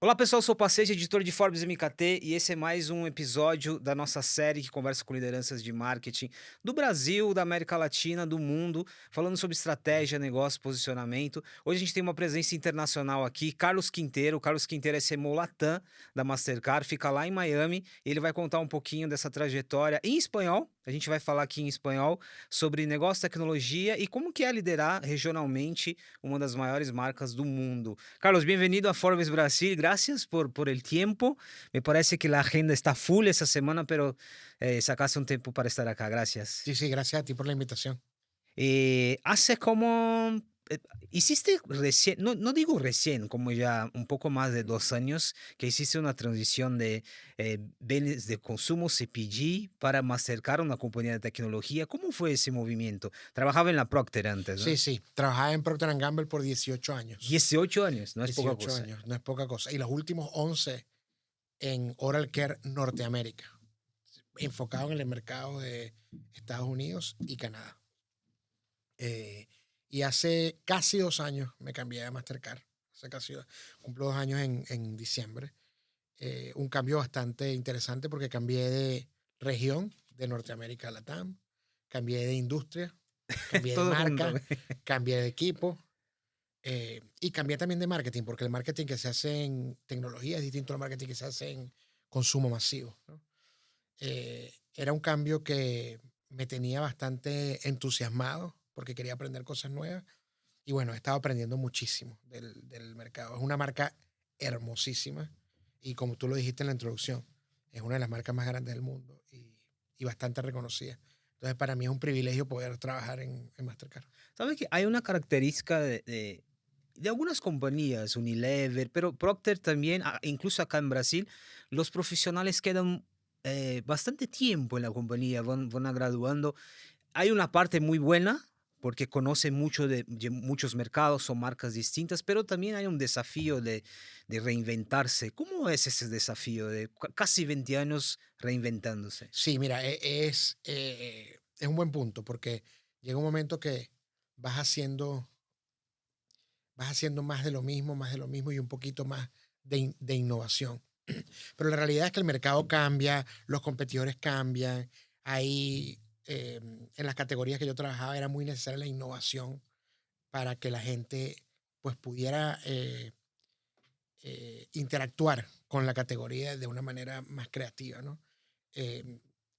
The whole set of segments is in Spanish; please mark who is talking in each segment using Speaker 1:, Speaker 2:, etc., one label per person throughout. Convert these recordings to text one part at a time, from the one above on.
Speaker 1: Olá pessoal, sou o Pacete, editor de Forbes MKT, e esse é mais um episódio da nossa série que conversa com lideranças de marketing do Brasil, da América Latina, do mundo, falando sobre estratégia, negócio, posicionamento. Hoje a gente tem uma presença internacional aqui, Carlos Quinteiro. O Carlos Quinteiro é CMO Latam da Mastercard, fica lá em Miami. Ele vai contar um pouquinho dessa trajetória em espanhol. A gente vai falar aqui em espanhol sobre negócio, tecnologia e como que é liderar regionalmente uma das maiores marcas do mundo. Carlos, bienvenido a Forbes Brasil. Gracias por el tiempo. Me parece que la agenda está full esa semana, pero sacaste un tiempo para estar acá. Gracias.
Speaker 2: Sí, sí, gracias a ti por la invitación.
Speaker 1: Hace como... eh, hiciste recién, no digo recién, como ya un poco más de 2 años, que hiciste una transición de bienes de consumo CPG para Mastercard, una compañía de tecnología. ¿Cómo fue ese movimiento? Trabajaba en la Procter antes,
Speaker 2: Sí,
Speaker 1: ¿no?
Speaker 2: sí, trabajaba en Procter Gamble por 18 años.
Speaker 1: 18 años, no es poca
Speaker 2: 18
Speaker 1: cosa.
Speaker 2: años, no es poca cosa. Y los últimos 11 en Oral Care Norteamérica, enfocado en el mercado de Estados Unidos y Canadá. Eh, y hace casi 2 años me cambié a Mastercard. Cumplo 2 años en diciembre. Un cambio bastante interesante porque cambié de región de Norteamérica a Latam, cambié de industria, cambié de
Speaker 1: Todo junto.
Speaker 2: marca, cambié de equipo y cambié también de marketing, porque el marketing que se hace en tecnología es distinto al marketing que se hace en consumo masivo, ¿no? Era un cambio que me tenía bastante entusiasmado porque quería aprender cosas nuevas y bueno, he estado aprendiendo muchísimo del mercado. Es una marca hermosísima y como tú lo dijiste en la introducción, es una de las marcas más grandes del mundo y bastante reconocida. Entonces, para mí es un privilegio poder trabajar en Mastercard.
Speaker 1: ¿Sabes que hay una característica de algunas compañías, Unilever, pero Procter también, incluso acá en Brasil, los profesionales quedan bastante tiempo en la compañía, van graduando. Hay una parte muy buena porque conocen mucho de muchos mercados, son marcas distintas, pero también hay un desafío de reinventarse. ¿Cómo es ese desafío de casi 20 años reinventándose?
Speaker 2: Sí, mira, es un buen punto porque llega un momento que vas haciendo, vas haciendo más de lo mismo y un poquito más de innovación. Pero la realidad es que el mercado cambia, los competidores cambian. Ahí, en las categorías que yo trabajaba, era muy necesaria la innovación para que la gente pues pudiera interactuar con la categoría de una manera más creativa, ¿no?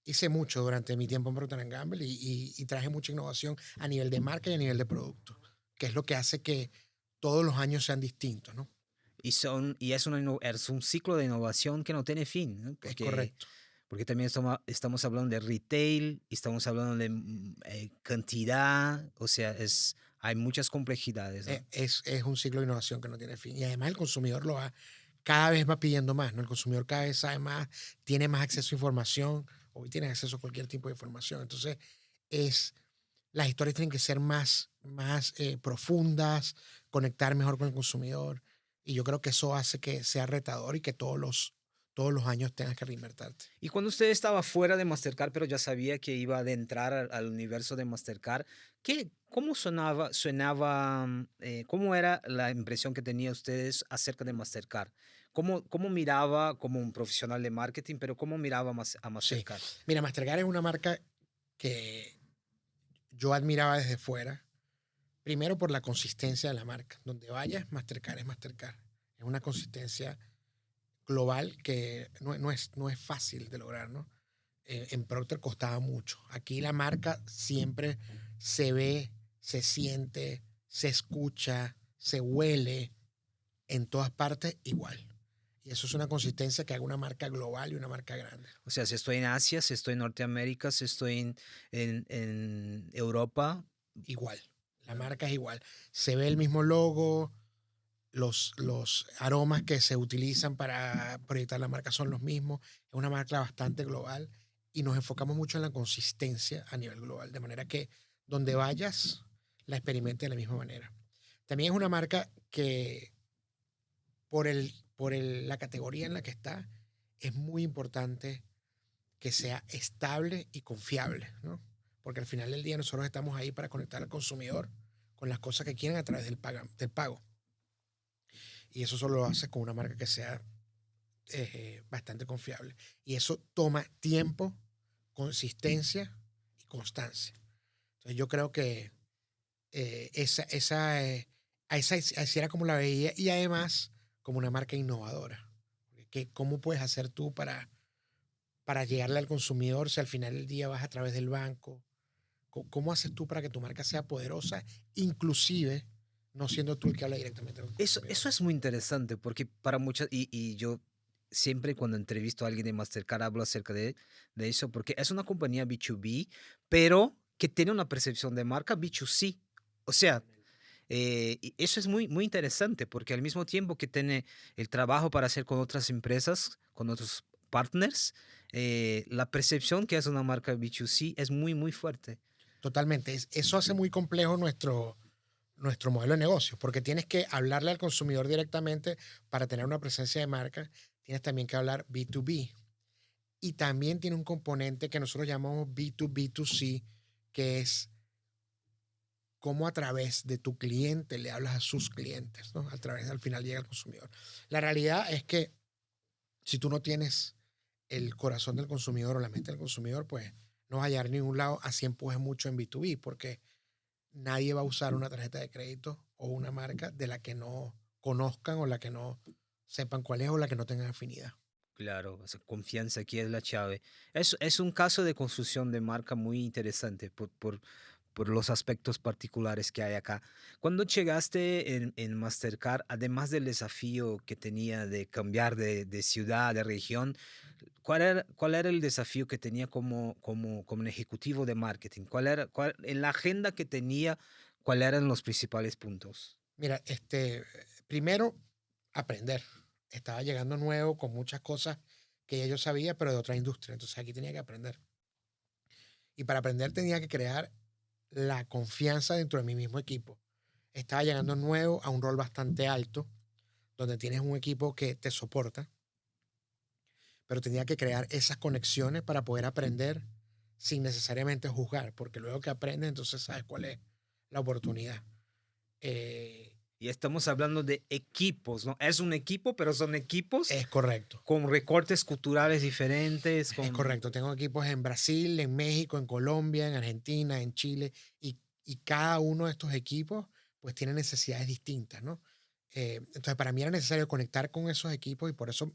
Speaker 2: Hice mucho durante mi tiempo en Procter Gamble y traje mucha innovación a nivel de marca y a nivel de producto, que es lo que hace que todos los años sean distintos, ¿no?
Speaker 1: Y es un ciclo de innovación que no tiene fin, ¿no?
Speaker 2: Es
Speaker 1: Porque
Speaker 2: correcto.
Speaker 1: también estamos hablando de retail, y estamos hablando de cantidad, o sea, hay muchas complejidades, ¿no?
Speaker 2: Es un ciclo de innovación que no tiene fin. Y además el consumidor cada vez va pidiendo más, ¿no? El consumidor cada vez sabe más, tiene más acceso a información, hoy tiene acceso a cualquier tipo de información. Entonces, es, las historias tienen que ser más profundas, conectar mejor con el consumidor. Y yo creo que eso hace que sea retador y que todos los años tengas que reinvertirte.
Speaker 1: Y cuando usted estaba fuera de Mastercard, pero ya sabía que iba a adentrar al universo de Mastercard, ¿cómo cómo era la impresión que tenía ustedes acerca de Mastercard? ¿Cómo miraba como un profesional de marketing, pero cómo miraba a
Speaker 2: Sí.
Speaker 1: Mastercard?
Speaker 2: Mira, Mastercard es una marca que yo admiraba desde fuera. Primero por la consistencia de la marca. Donde vayas, Mastercard es Mastercard. Es una consistencia global que no es fácil de lograr, ¿no? En Procter costaba mucho. Aquí la marca siempre se ve, se siente, se escucha, se huele en todas partes igual. Y eso es una consistencia que haga una marca global y una marca grande.
Speaker 1: O sea, si estoy en Asia, si estoy en Norteamérica, si estoy en Europa.
Speaker 2: Igual. La
Speaker 1: Ah,
Speaker 2: marca es igual. Se ve el mismo logo, los aromas que se utilizan para proyectar la marca son los mismos. Es una marca bastante global y nos enfocamos mucho en la consistencia a nivel global, de manera que donde vayas, la experimentes de la misma manera. También es una marca que la categoría en la que está, es muy importante que sea estable y confiable, ¿no? Porque al final del día nosotros estamos ahí para conectar al consumidor con las cosas que quieren a través del pago. Y eso solo lo haces con una marca que sea bastante confiable. Y eso toma tiempo, consistencia y constancia. Entonces yo creo que así era como la veía y además como una marca innovadora. ¿Cómo puedes hacer tú para llegarle al consumidor si al final del día vas a través del banco? ¿Cómo haces tú para que tu marca sea poderosa, inclusive no siendo tú el que habla directamente con el consumidor?
Speaker 1: Eso es muy interesante porque para muchas, y yo siempre cuando entrevisto a alguien de Mastercard hablo acerca de eso, porque es una compañía B2B, pero que tiene una percepción de marca B2C. O sea,
Speaker 2: Totalmente.
Speaker 1: y eso es muy, muy interesante porque al mismo tiempo que tiene el trabajo para hacer con otras empresas, con otros partners, la percepción que es una marca B2C es muy, muy fuerte.
Speaker 2: Totalmente. Eso hace muy complejo nuestro modelo de negocio, porque tienes que hablarle al consumidor directamente para tener una presencia de marca. Tienes también que hablar B2B. Y también tiene un componente que nosotros llamamos B2B2C, que es cómo a través de tu cliente le hablas a sus clientes, ¿no? A través, al final llega al consumidor. La realidad es que si tú no tienes el corazón del consumidor o la mente del consumidor, pues no vas a llegar a ningún lado, así empujes mucho en B2B, porque nadie va a usar una tarjeta de crédito o una marca de la que no conozcan o la que no sepan cuál es o la que no tengan afinidad.
Speaker 1: Claro, esa confianza aquí es la llave. Es un caso de construcción de marca muy interesante por los aspectos particulares que hay acá. Cuando llegaste en Mastercard, además del desafío que tenía de cambiar de ciudad, de región, cuál era el desafío que tenía como un ejecutivo de marketing? En la agenda que tenía, cuáles eran los principales puntos?
Speaker 2: Mira, primero, aprender. Estaba llegando nuevo con muchas cosas que ya yo sabía, pero de otra industria. Entonces aquí tenía que aprender. Y para aprender tenía que crear la confianza dentro de mi mismo equipo. Estaba llegando nuevo a un rol bastante alto, donde tienes un equipo que te soporta, pero tenía que crear esas conexiones para poder aprender sin necesariamente juzgar, porque luego que aprendes, entonces sabes cuál es la oportunidad. Eh,
Speaker 1: Y estamos hablando de equipos, ¿no? Es un equipo, pero son equipos
Speaker 2: es correcto.
Speaker 1: con recortes culturales diferentes,
Speaker 2: Es
Speaker 1: con...
Speaker 2: correcto. Tengo equipos en Brasil, en México, en Colombia, en Argentina, en Chile, y cada uno de estos equipos pues tiene necesidades distintas, ¿no? Entonces para mí era necesario conectar con esos equipos y por eso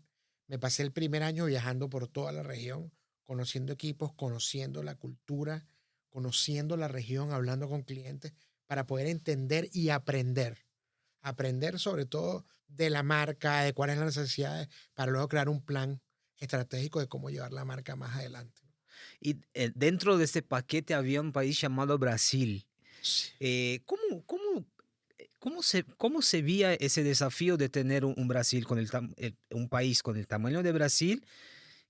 Speaker 2: me pasé el primer año viajando por toda la región, conociendo equipos, conociendo la cultura, conociendo la región, hablando con clientes para poder entender y aprender. Aprender sobre todo de la marca, de cuáles son las necesidades, para luego crear un plan estratégico de cómo llevar la marca más adelante.
Speaker 1: Y dentro de este paquete había un país llamado Brasil.
Speaker 2: Sí,
Speaker 1: Cómo se veía ese desafío de tener un Brasil un país con el tamaño de Brasil,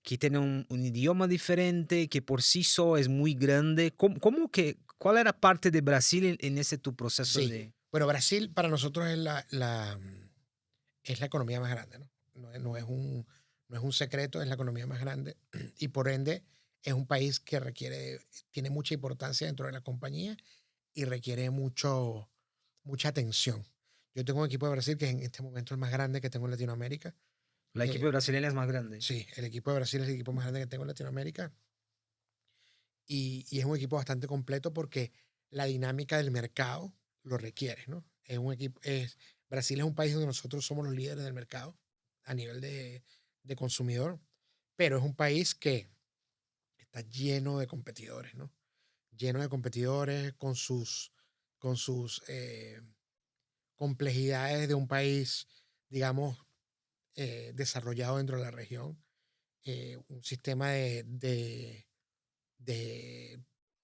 Speaker 1: que tiene un idioma diferente, que por sí solo es muy grande? ¿Cuál era parte de Brasil en ese tu proceso
Speaker 2: sí.
Speaker 1: de...
Speaker 2: Bueno, Brasil para nosotros es es la economía más grande, ¿no? No es un secreto, es la economía más grande y por ende es un país que tiene mucha importancia dentro de la compañía y requiere mucha atención. Yo tengo un equipo de Brasil que es en este momento el más grande que tengo en Latinoamérica.
Speaker 1: La equipo brasileña es más grande.
Speaker 2: Sí, el equipo de Brasil es el equipo más grande que tengo en Latinoamérica y es un equipo bastante completo porque la dinámica del mercado lo requiere, ¿no? Brasil es un país donde nosotros somos los líderes del mercado a nivel de consumidor, pero es un país que está lleno de competidores, ¿no? Lleno de competidores con sus complejidades de un país, digamos, desarrollado dentro de la región, un sistema de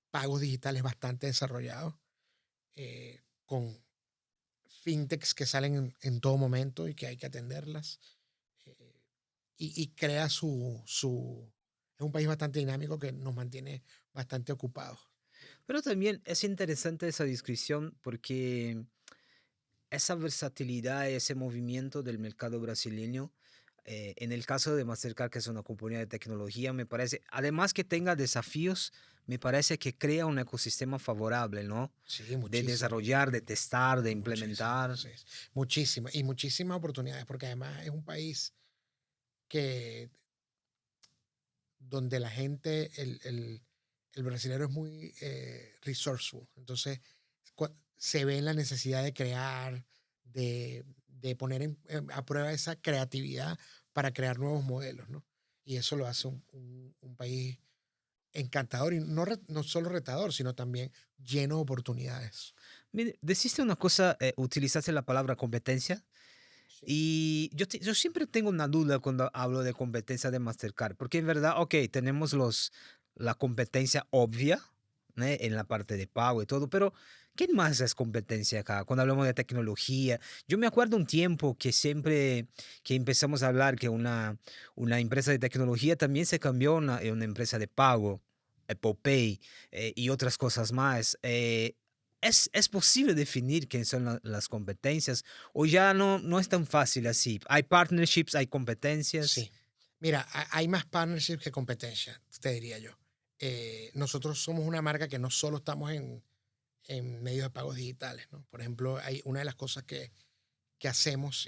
Speaker 2: pagos digitales bastante desarrollados, con fintechs que salen en todo momento y que hay que atenderlas. eh, y crea es un país bastante dinámico que nos mantiene bastante ocupados.
Speaker 1: Pero también es interesante esa descripción porque esa versatilidad, ese movimiento del mercado brasileño en el caso de Mastercard, que es una compañía de tecnología, me parece, además que tenga desafíos, me parece que crea un ecosistema favorable, ¿no?
Speaker 2: Sí,
Speaker 1: De
Speaker 2: muchísimo,
Speaker 1: desarrollar, de testar, de
Speaker 2: muchísimo,
Speaker 1: implementar.
Speaker 2: sí, muchísimas y muchísimas oportunidades, porque además es un país que donde la gente, el brasilero es muy resourceful, entonces se ve en la necesidad de crear, de poner a prueba esa creatividad para crear nuevos modelos, ¿no? Y eso lo hace un país encantador y no, no solo retador, sino también lleno de oportunidades.
Speaker 1: Mire, deciste una cosa, utilizaste la palabra competencia.
Speaker 2: Sí,
Speaker 1: Y yo siempre tengo una duda cuando hablo de competencia de Mastercard, porque en verdad, ok, tenemos la competencia obvia, ¿no? En la parte de pago y todo, pero ¿qué más es competencia acá cuando hablamos de tecnología? Yo me acuerdo un tiempo que siempre que empezamos a hablar que una empresa de tecnología también se cambió a una empresa de pago, Apple Pay, y otras cosas más. ¿Es posible definir quiénes son las competencias o ya no es tan fácil así? Hay partnerships, hay competencias.
Speaker 2: sí. Mira, hay más partnerships que competencia, te diría yo. Nosotros somos una marca que no solo estamos en medios de pagos digitales, ¿no? Por ejemplo, hay una de las cosas que hacemos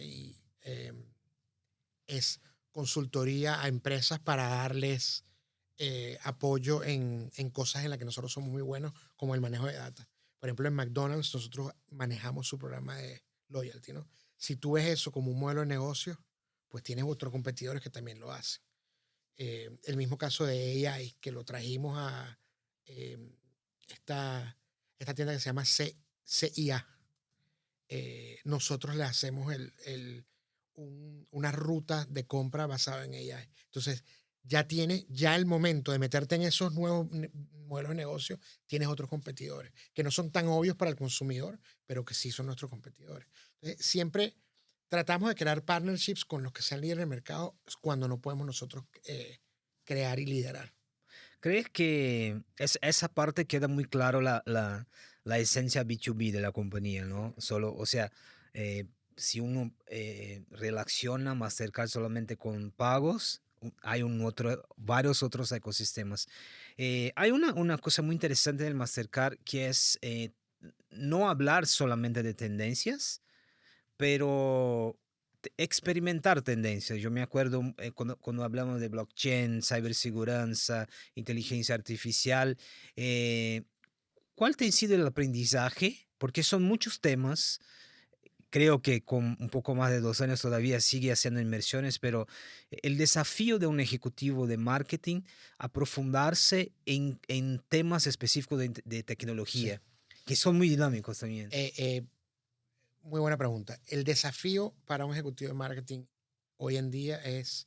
Speaker 2: es consultoría a empresas para darles apoyo en cosas en las que nosotros somos muy buenos, como el manejo de data. Por ejemplo, en McDonald's nosotros manejamos su programa de loyalty, ¿no? Si tú ves eso como un modelo de negocio, pues tienes otros competidores que también lo hacen. El mismo caso de AI, que lo trajimos a eh, esta, esta tienda que se llama CIA. Nosotros le hacemos una ruta de compra basada en AI. Entonces, ya el momento de meterte en esos nuevos modelos de negocio, tienes otros competidores que no son tan obvios para el consumidor, pero que sí son nuestros competidores. Entonces, siempre tratamos de crear partnerships con los que sean líderes del mercado cuando no podemos nosotros crear y liderar.
Speaker 1: ¿Crees que esa parte queda muy claro la esencia B2B de la compañía, ¿no? Solo, o sea, si uno relaciona Mastercard solamente con pagos, hay varios otros ecosistemas. Hay una cosa muy interesante del Mastercard que es no hablar solamente de tendencias, pero experimentar tendencias. Yo me acuerdo cuando hablamos de blockchain, ciberseguranza, inteligencia artificial, eh, ¿cuál te ha sido el aprendizaje? Porque son muchos temas. Creo que con un poco más de 2 años todavía sigue haciendo inmersiones, pero el desafío de un ejecutivo de marketing, aprofundarse en temas específicos de
Speaker 2: Sí.
Speaker 1: tecnología, que son muy dinámicos también.
Speaker 2: Eh, eh, Muy buena pregunta. El desafío para un ejecutivo de marketing hoy en día es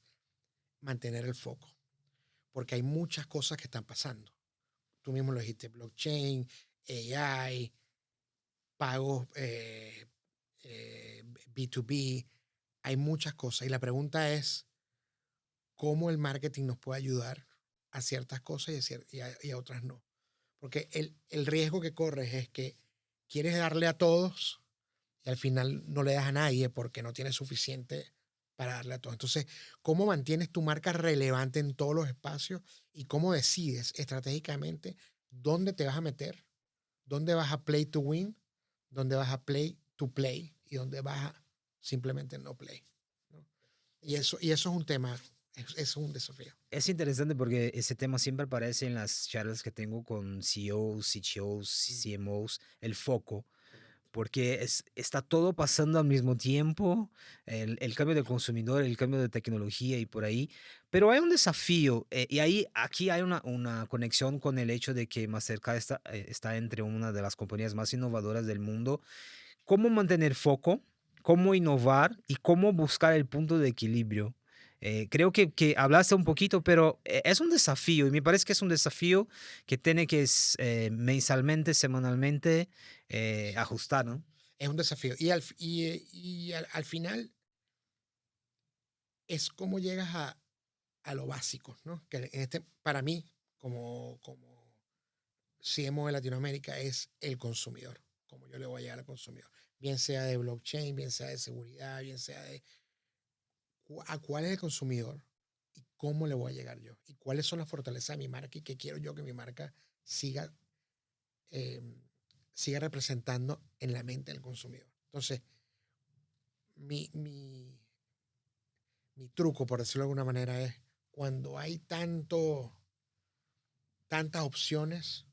Speaker 2: mantener el foco, porque hay muchas cosas que están pasando. Tú mismo lo dijiste, blockchain, AI, pagos B2B, hay muchas cosas. Y la pregunta es, ¿cómo el marketing nos puede ayudar a ciertas cosas y a otras no? Porque el riesgo que corres es que quieres darle a todos y al final no le das a nadie porque no tienes suficiente para darle a todos. Entonces, ¿cómo mantienes tu marca relevante en todos los espacios y cómo decides estratégicamente dónde te vas a meter, dónde vas a play to win, dónde vas a play to play y dónde vas a simplemente no play, ¿no? Y eso es un tema, es un desafío.
Speaker 1: Es interesante porque ese tema siempre aparece en las charlas que tengo con CEOs, CTOs,
Speaker 2: Mm,
Speaker 1: CMOs, el foco,
Speaker 2: correcto.
Speaker 1: porque está todo pasando al mismo tiempo, el cambio de consumidor, el cambio de tecnología y por ahí, pero hay un desafío, y aquí hay una conexión con el hecho de que Mastercard está entre una de las compañías más innovadoras del mundo. ¿Cómo mantener foco? ¿Cómo innovar? Y cómo buscar el punto de equilibrio. Creo que hablaste un poquito, pero es un desafío y me parece que es un desafío que tiene que mensalmente, semanalmente ajustar, ¿no?
Speaker 2: Es un desafío. Y al final es cómo llegas a lo básico, ¿no? Que para mí, como CMO de Latinoamérica, es el consumidor, como yo le voy a llegar al consumidor, bien sea de blockchain, bien sea de seguridad, bien sea de a cuál es el consumidor y cómo le voy a llegar yo. Y cuáles son las fortalezas de mi marca y qué quiero yo que mi marca siga, eh, siga representando en la mente del consumidor. Entonces, mi, mi, mi truco, por decirlo de alguna manera, es cuando hay tantas opciones,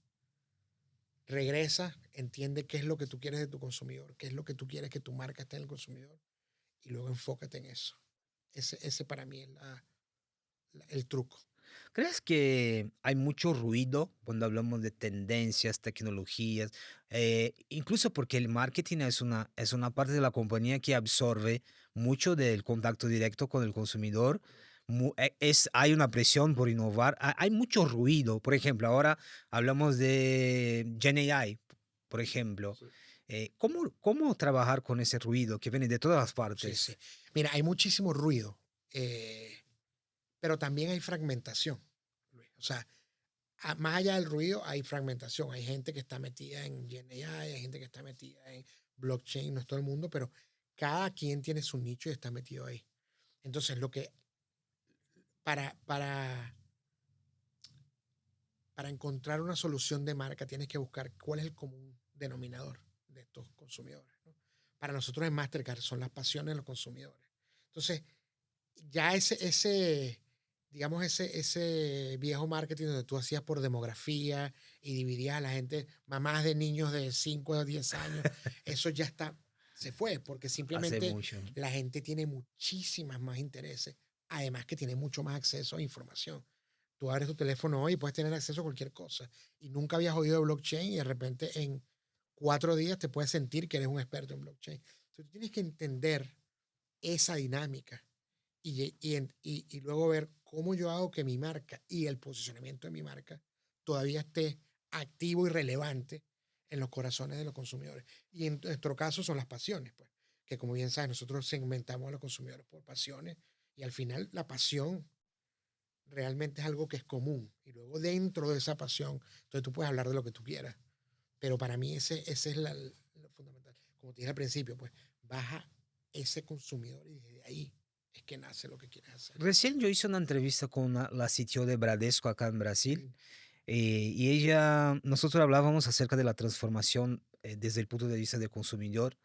Speaker 2: regresa, entiende qué es lo que tú quieres de tu consumidor, qué es lo que tú quieres que tu marca esté en el consumidor y luego enfócate en eso. Ese para mí es el truco.
Speaker 1: ¿Crees que hay mucho ruido cuando hablamos de tendencias, tecnologías? Incluso porque el marketing es una parte de la compañía que absorbe mucho del contacto directo con el consumidor. Hay una presión por innovar. Hay mucho ruido. Por ejemplo, ahora hablamos de Gen AI, por ejemplo.
Speaker 2: Sí.
Speaker 1: ¿Cómo trabajar con ese ruido que viene de todas las
Speaker 2: Sí, sí.
Speaker 1: partes?
Speaker 2: Mira, hay muchísimo ruido, pero también hay fragmentación, Luis. O sea, más allá del ruido hay fragmentación. Hay gente que está metida en GenAI, hay gente que está metida en blockchain, no es todo el mundo, pero cada quien tiene su nicho y está metido ahí. Entonces, para, para, para encontrar una solución de marca tienes que buscar cuál es el común denominador de estos consumidores, ¿no? Para nosotros en Mastercard son las pasiones de los consumidores. Entonces, ya digamos, ese viejo marketing donde tú hacías por demografía y dividías a la gente, mamás de niños de 5 a 10 años, eso ya se fue, porque
Speaker 1: Hace
Speaker 2: simplemente
Speaker 1: mucho.
Speaker 2: la gente tiene muchísimas más intereses, además que tiene mucho más acceso a información. Tú abres tu teléfono hoy y puedes tener acceso a cualquier cosa. Y nunca habías oído de blockchain y de repente en 4 días te puedes sentir que eres un experto en blockchain. Entonces tú tienes que entender esa dinámica y luego ver cómo yo hago que mi marca y el posicionamiento de mi marca todavía esté activo y relevante en los corazones de los consumidores. Y en nuestro caso son las pasiones, pues, que como bien sabes, nosotros segmentamos a los consumidores por pasiones y al final la pasión realmente es algo que es común. Y luego dentro de esa pasión, entonces tú puedes hablar de lo que tú quieras. Pero para mí ese es lo fundamental. Como te dije al principio, pues baja ese consumidor y desde ahí es que nace lo que quieres hacer.
Speaker 1: Recién yo hice una entrevista con la CTO de Bradesco acá en Brasil.
Speaker 2: Mm.
Speaker 1: Y ella, nosotros hablábamos acerca de la transformación desde el punto de vista del consumidor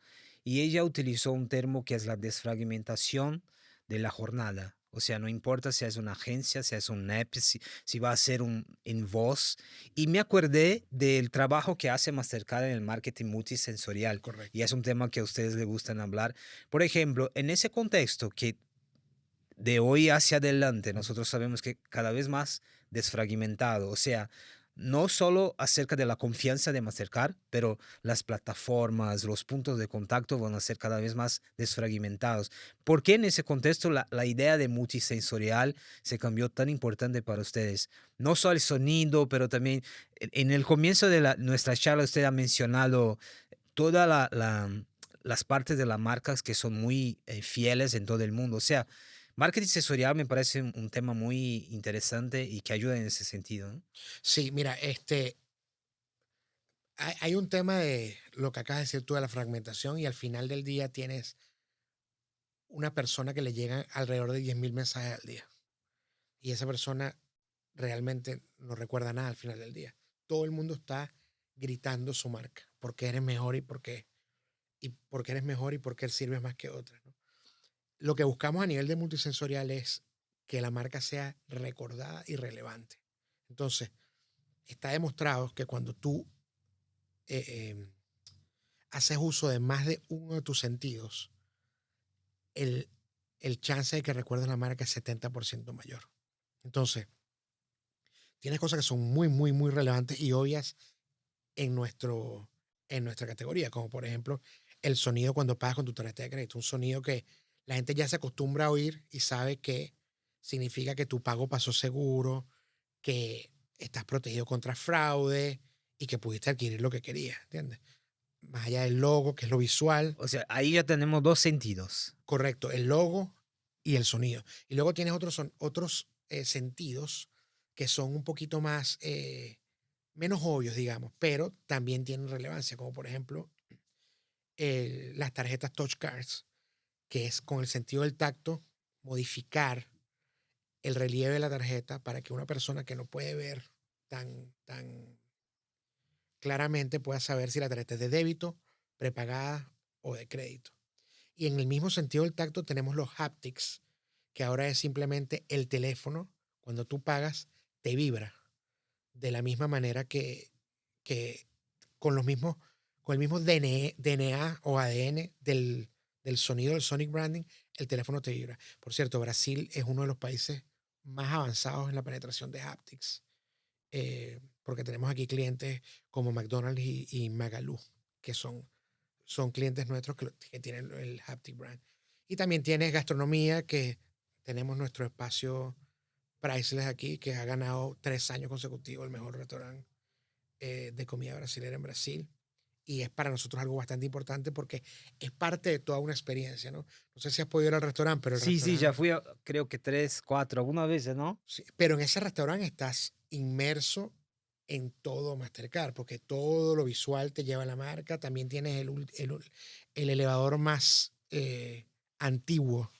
Speaker 1: y ella utilizó un término que es la desfragmentación de la jornada. O sea, no importa si es una agencia, si es un app, si va a ser en voz. Y me acordé del trabajo que hace Mastercard en el marketing multisensorial. Y
Speaker 2: Correcto.
Speaker 1: es un tema que a ustedes les gustan hablar. Por ejemplo, en ese contexto que de hoy hacia adelante, nosotros sabemos que cada vez más desfragmentado, o sea, no solo acerca de la confianza de Mastercard, pero las plataformas, los puntos de contacto van a ser cada vez más desfragmentados. ¿Por qué en ese contexto la idea de multisensorial se cambió tan importante para ustedes? No solo el sonido, pero también en el comienzo de nuestra charla usted ha mencionado todas las partes de las marcas que son muy fieles en todo el mundo. O sea, marketing sensorial me parece un tema muy interesante y que ayuda en ese sentido, ¿no?
Speaker 2: Sí, mira, hay un tema de lo que acabas de decir tú de la fragmentación y al final del día tienes una persona que le llegan alrededor de 10.000 mensajes al día y esa persona realmente no recuerda nada al final del día. Todo el mundo está gritando su marca, porque eres mejor y porque eres mejor y porque sirves más que otras, ¿no? Lo que buscamos a nivel de multisensorial es que la marca sea recordada y relevante. Entonces, está demostrado que cuando tú eh, eh, haces uso de más de uno de tus sentidos, el, el chance de que recuerdes la marca es 70% mayor. Entonces, tienes cosas que son muy, muy, muy relevantes y obvias en, en nuestra categoría, como por ejemplo el sonido cuando pagas con tu tarjeta de crédito, un sonido que la gente ya se acostumbra a oír y sabe que significa que tu pago pasó seguro, que estás protegido contra fraude y que pudiste adquirir lo que querías, ¿entiendes? Más allá del logo, que es lo visual,
Speaker 1: O sea, ahí ya tenemos dos sentidos.
Speaker 2: correcto, el logo y el sonido. Y luego tienes otros sentidos que son un poquito más, menos obvios, digamos, pero también tienen relevancia, como por ejemplo las tarjetas touch cards, que es con el sentido del tacto, modificar el relieve de la tarjeta para que una persona que no puede ver tan claramente pueda saber si la tarjeta es de débito, prepagada o de crédito. Y en el mismo sentido del tacto tenemos los haptics, que ahora es simplemente el teléfono, cuando tú pagas, te vibra de la misma manera que con los mismos, con el mismo DNA o ADN del sonido del Sonic Branding, el teléfono te vibra. Por cierto, Brasil es uno de los países más avanzados en la penetración de haptics, porque tenemos aquí clientes como McDonald's y Magalú, que son clientes nuestros que tienen el haptic brand. Y también tienes gastronomía, que tenemos nuestro espacio Priceless aquí, que ha ganado 3 años consecutivos el mejor restaurante de comida brasileña en Brasil. Y es para nosotros algo bastante importante porque es parte de toda una experiencia, ¿no? No sé si has podido ir al restaurante, pero el
Speaker 1: Sí, sí, ya
Speaker 2: restaurante,
Speaker 1: fui, creo que 3, 4, alguna vez, ¿no?
Speaker 2: sí, pero en ese restaurante estás inmerso en todo Mastercard, porque todo lo visual te lleva a la marca. También tienes el elevador más antiguo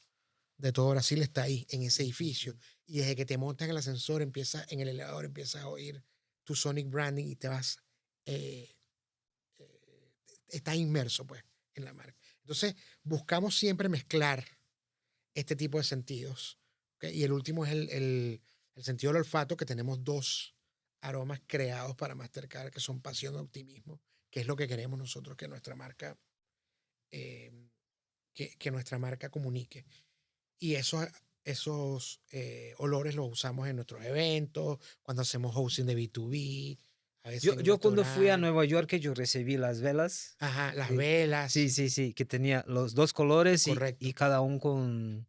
Speaker 2: de todo Brasil, está ahí, en ese edificio. Y desde que te montas en el ascensor, en el elevador, empiezas a oír tu Sonic Branding y te vas, eh, estás inmerso, pues, en la marca. Entonces, buscamos siempre mezclar este tipo de sentidos. ¿Ok? Y el último es el sentido del olfato, que tenemos dos aromas creados para Mastercard, que son pasión y optimismo, que es lo que queremos nosotros que nuestra marca, eh, que nuestra marca comunique. Y esos olores los usamos en nuestros eventos, cuando hacemos hosting de B2B, a veces
Speaker 1: Yo
Speaker 2: en un
Speaker 1: yo cuando fui a
Speaker 2: restaurante.
Speaker 1: Nueva York, que yo recibí las velas,
Speaker 2: Ajá, las
Speaker 1: que sí,
Speaker 2: velas.
Speaker 1: sí, sí, que tenía los 2 colores y
Speaker 2: Correcto,
Speaker 1: cada uno con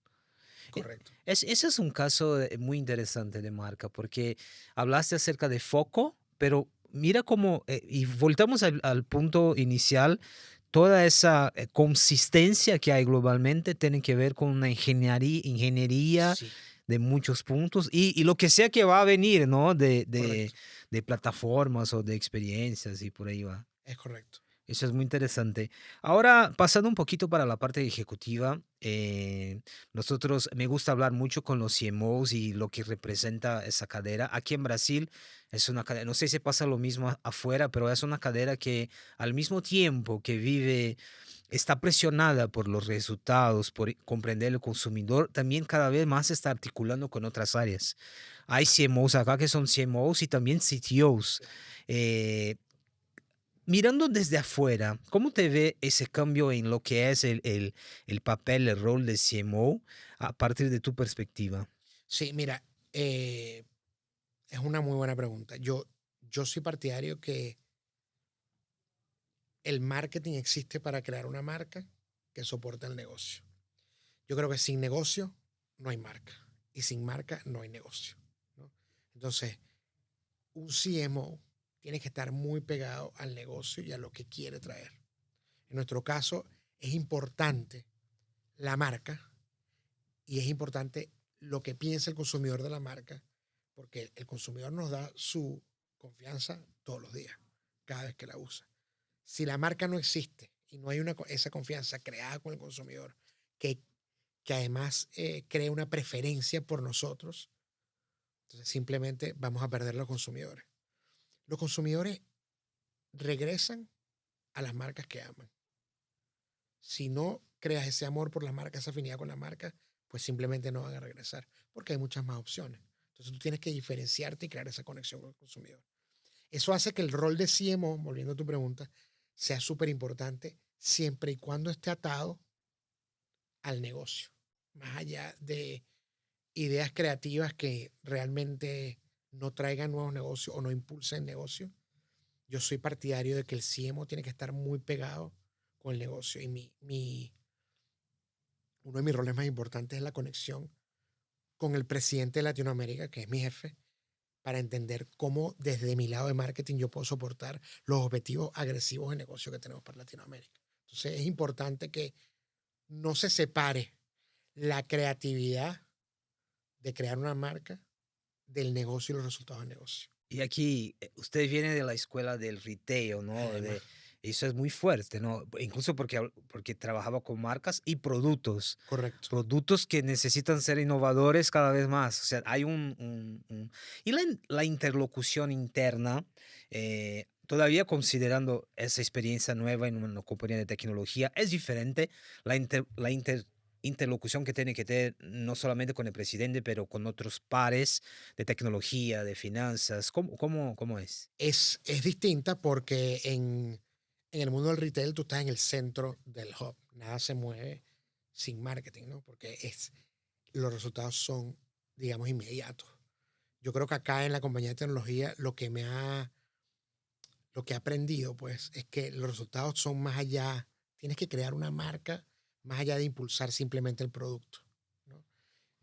Speaker 2: correcto.
Speaker 1: ese es un caso, muy interesante de marca, porque hablaste acerca de foco, pero mira cómo, y voltamos al punto inicial, toda esa, consistencia que hay globalmente tiene que ver con una ingeniería
Speaker 2: Sí,
Speaker 1: de muchos puntos y lo que sea que va a venir, ¿no?
Speaker 2: correcto,
Speaker 1: De plataformas o de experiencias y por ahí va.
Speaker 2: es correcto.
Speaker 1: Eso es muy interesante. Ahora, pasando un poquito para la parte ejecutiva, nosotros me gusta hablar mucho con los CMOs y lo que representa esa cadera. Aquí en Brasil es una cadera, no sé si pasa lo mismo afuera, pero es una cadera que al mismo tiempo que vive, está presionada por los resultados, por comprender el consumidor, también cada vez más se está articulando con otras áreas. Hay CMOs acá que son CMOs y también CTOs. eh, Mirando desde afuera, ¿cómo te ve ese cambio en lo que es el papel, el rol de CMO a partir de tu perspectiva?
Speaker 2: Sí, mira, es una muy buena pregunta. Yo soy partidario que el marketing existe para crear una marca que soporte el negocio. Yo creo que sin negocio no hay marca y sin marca no hay negocio, ¿no? Entonces, un CMO tiene que estar muy pegado al negocio y a lo que quiere traer. En nuestro caso, es importante la marca y es importante lo que piensa el consumidor de la marca, porque el consumidor nos da su confianza todos los días, cada vez que la usa. Si la marca no existe y no hay esa confianza creada con el consumidor, que, que además crea una preferencia por nosotros, entonces simplemente vamos a perder a los consumidores. Los consumidores regresan a las marcas que aman. Si no creas ese amor por la marca, esa afinidad con la marca, pues simplemente no van a regresar, porque hay muchas más opciones. Entonces tú tienes que diferenciarte y crear esa conexión con el consumidor. Eso hace que el rol de CMO, volviendo a tu pregunta, sea súper importante siempre y cuando esté atado al negocio, más allá de ideas creativas que realmente no traigan nuevos negocios o no impulsen negocio. Yo soy partidario de que el CMO tiene que estar muy pegado con el negocio y uno de mis roles más importantes es la conexión con el presidente de Latinoamérica, que es mi jefe, para entender cómo desde mi lado de marketing yo puedo soportar los objetivos agresivos de negocio que tenemos para Latinoamérica. Entonces es importante que no se separe la creatividad de crear una marca del negocio y los resultados del negocio.
Speaker 1: Y aquí, usted viene de la escuela del retail, ¿no?
Speaker 2: Además,
Speaker 1: Eso es muy fuerte, ¿no? Incluso porque trabajaba con marcas y productos,
Speaker 2: Correcto.
Speaker 1: productos que necesitan ser innovadores cada vez más. O sea, hay y la interlocución interna, todavía considerando esa experiencia nueva en una compañía de tecnología, es diferente interlocución que tiene que tener no solamente con el presidente, pero con otros pares de tecnología, de finanzas. ¿Cómo es?
Speaker 2: Es distinta porque en el mundo del retail tú estás en el centro del hub. Nada se mueve sin marketing, ¿no? Porque los resultados son, digamos, inmediatos. Yo creo que acá en la compañía de tecnología lo que he aprendido, pues, es que los resultados son más allá. Tienes que crear una marca más allá de impulsar simplemente el producto, ¿no?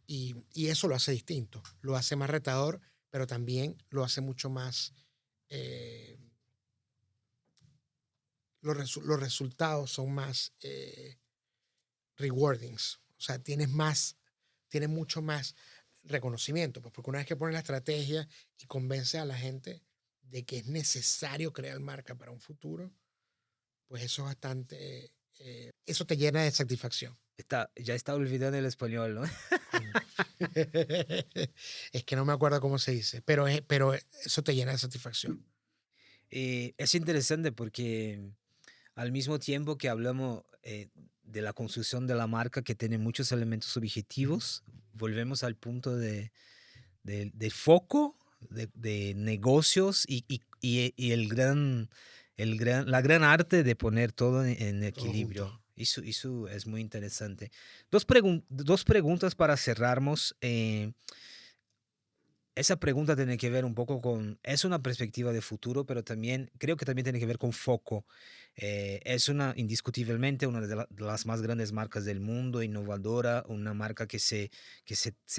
Speaker 2: Y eso lo hace distinto, lo hace más retador, pero también lo hace mucho más, eh, los resultados son más rewardings, o sea, tienes mucho más reconocimiento, pues porque una vez que pones la estrategia y convences a la gente de que es necesario crear marca para un futuro, pues eso es bastante, eso te llena de satisfacción.
Speaker 1: Ya está olvidando el español, ¿no?
Speaker 2: Mm. Es que no me acuerdo cómo se dice, pero eso te llena de satisfacción.
Speaker 1: Es interesante porque al mismo tiempo que hablamos de la construcción de la marca que tiene muchos elementos objetivos, volvemos al punto de foco, de negocios y la gran arte de poner todo en
Speaker 2: Todo junto.
Speaker 1: equilibrio. Eso es muy interesante. Dos preguntas para cerrarnos. Esa pregunta tiene que ver un poco es una perspectiva de futuro, pero también creo que también tiene que ver con foco. Es indiscutiblemente una de las más grandes marcas del mundo, innovadora, una marca se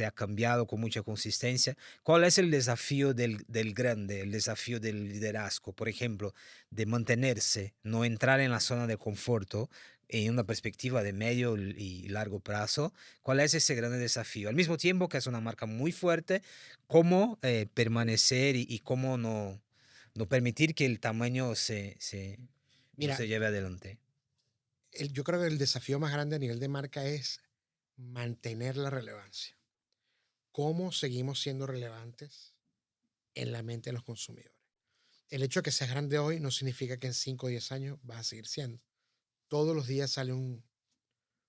Speaker 1: ha cambiado con mucha consistencia. ¿Cuál es el desafío del grande, el desafío del liderazgo? Por ejemplo, de mantenerse, no entrar en la zona de conforto en una perspectiva de medio y largo plazo. ¿Cuál es ese gran desafío? Al mismo tiempo que es una marca muy fuerte, cómo permanecer y cómo no permitir que el tamaño no
Speaker 2: Mira,
Speaker 1: se lleve adelante.
Speaker 2: yo creo que el desafío más grande a nivel de marca es mantener la relevancia. ¿Cómo seguimos siendo relevantes en la mente de los consumidores? El hecho de que seas grande hoy no significa que en 5 o 10 años vas a seguir siendo. Todos los días sale un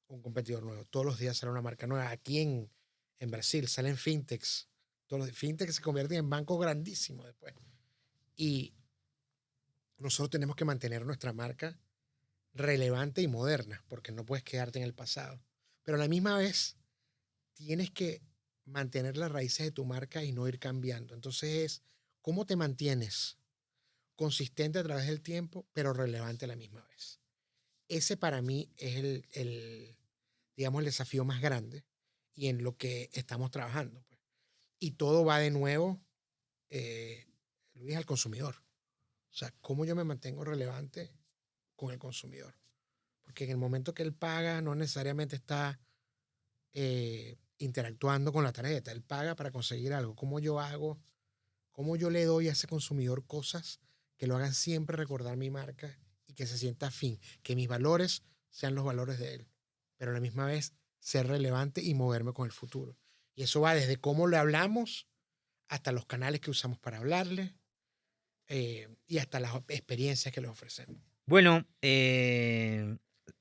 Speaker 2: competidor nuevo, todos los días sale una marca nueva. Aquí en Brasil salen fintechs, todos los fintechs se convierten en bancos grandísimos después. Y nosotros tenemos que mantener nuestra marca relevante y moderna, porque no puedes quedarte en el pasado. Pero a la misma vez, tienes que mantener las raíces de tu marca y no ir cambiando. Entonces es cómo te mantienes consistente a través del tiempo, pero relevante a la misma vez. Ese para mí es digamos, el desafío más grande y en lo que estamos trabajando, pues. Y todo va de nuevo, eh, Luis, al consumidor. O sea, cómo yo me mantengo relevante con el consumidor. Porque en el momento que él paga, no necesariamente está interactuando con la tarjeta. Él paga para conseguir algo. ¿Cómo yo hago? ¿Cómo yo le doy a ese consumidor cosas que lo hagan siempre recordar mi marca y que se sienta afín? Que mis valores sean los valores de él, pero a la misma vez ser relevante y moverme con el futuro. Y eso va desde cómo le hablamos hasta los canales que usamos para hablarle, y hasta las experiencias que les ofrecemos.
Speaker 1: Bueno,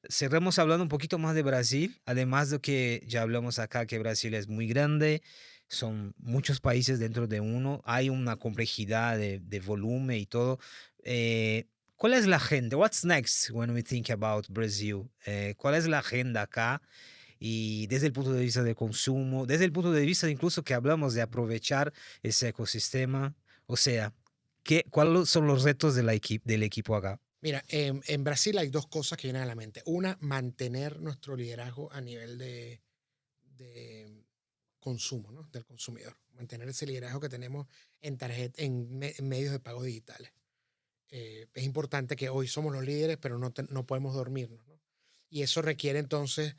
Speaker 1: cerremos hablando un poquito más de Brasil, además de que ya hablamos acá que Brasil es muy grande, son muchos países dentro de uno, hay una complejidad de volumen y todo. ¿Cuál es la agenda? What's next when we think about Brazil? ¿Cuál es la agenda acá? Y desde el punto de vista de consumo, desde el punto de vista incluso que hablamos de aprovechar ese ecosistema, o sea, ¿cuáles son los retos del equipo acá?
Speaker 2: Mira, en Brasil hay dos cosas que vienen a la mente. Una, mantener nuestro liderazgo a nivel de consumo, ¿no? Del consumidor. Mantener ese liderazgo que tenemos en medios de pago digitales. Es importante que hoy somos los líderes, pero no podemos dormirnos, ¿no? Y eso requiere entonces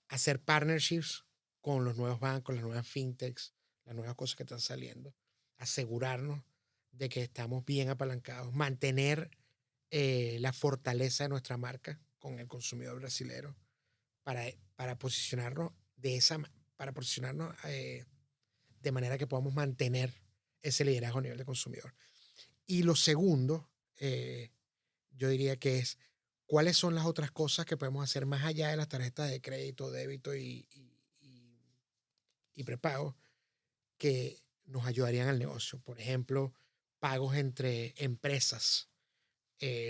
Speaker 2: hacer partnerships con los nuevos bancos, las nuevas fintechs, las nuevas cosas que están saliendo. Asegurarnos de que estamos bien apalancados. Mantener la fortaleza de nuestra marca con el consumidor brasilero para posicionarnos para posicionarnos de manera que podamos mantener ese liderazgo a nivel de consumidor. Y lo segundo, yo diría que es cuáles son las otras cosas que podemos hacer más allá de las tarjetas de crédito, débito y prepago que nos ayudarían al negocio. Por ejemplo, pagos entre empresas.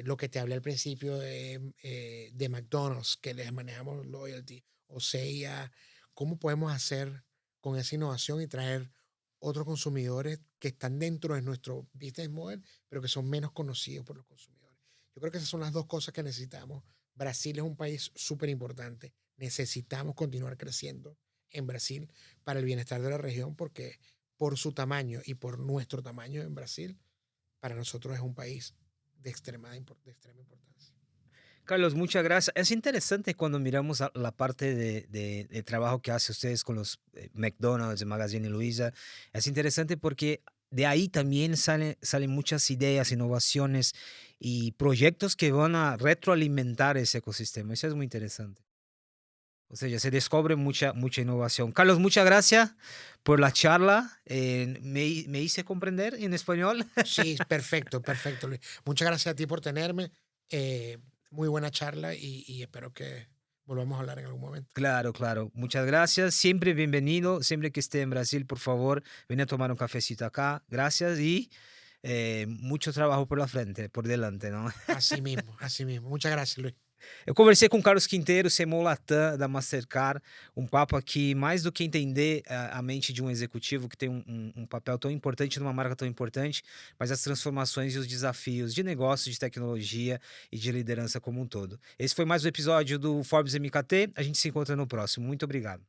Speaker 2: Lo que te hablé al principio de McDonald's, que les manejamos loyalty, o sea, ¿cómo podemos hacer con esa innovación y traer otros consumidores que están dentro de nuestro business model, pero que son menos conocidos por los consumidores? Yo creo que esas son las dos cosas que necesitamos. Brasil es un país súper importante. Necesitamos continuar creciendo en Brasil para el bienestar de la región, porque por su tamaño y por nuestro tamaño en Brasil, para nosotros es un país de extrema importancia.
Speaker 1: Carlos, muchas gracias. Es interesante cuando miramos la parte de trabajo que hace ustedes con los McDonald's, Magazine Luiza. Es interesante porque de ahí también salen muchas ideas, innovaciones y proyectos que van a retroalimentar ese ecosistema. Eso es muy interesante. O sea, ya se descubre mucha innovación. Carlos, muchas gracias por la charla. Me hice comprender en español.
Speaker 2: Sí, perfecto, perfecto, Luis. Muchas gracias a ti por tenerme. Muy buena charla y espero que volvamos a hablar en algún momento.
Speaker 1: Claro, claro. Muchas gracias. Siempre bienvenido. Siempre que esté en Brasil, por favor, ven a tomar un cafecito acá. Gracias y mucho trabajo por la frente, por delante, ¿no?
Speaker 2: Así mismo, así mismo. Muchas gracias, Luis.
Speaker 1: Eu conversei com o Carlos Quinteiro, CMO Latam da Mastercard, um papo aqui mais do que entender a mente de um executivo que tem um papel tão importante numa marca tão importante, mas as transformações e os desafios de negócio, de tecnologia e de liderança como um todo. Esse foi mais um episódio do Forbes MKT. A gente se encontra no próximo. Muito obrigado.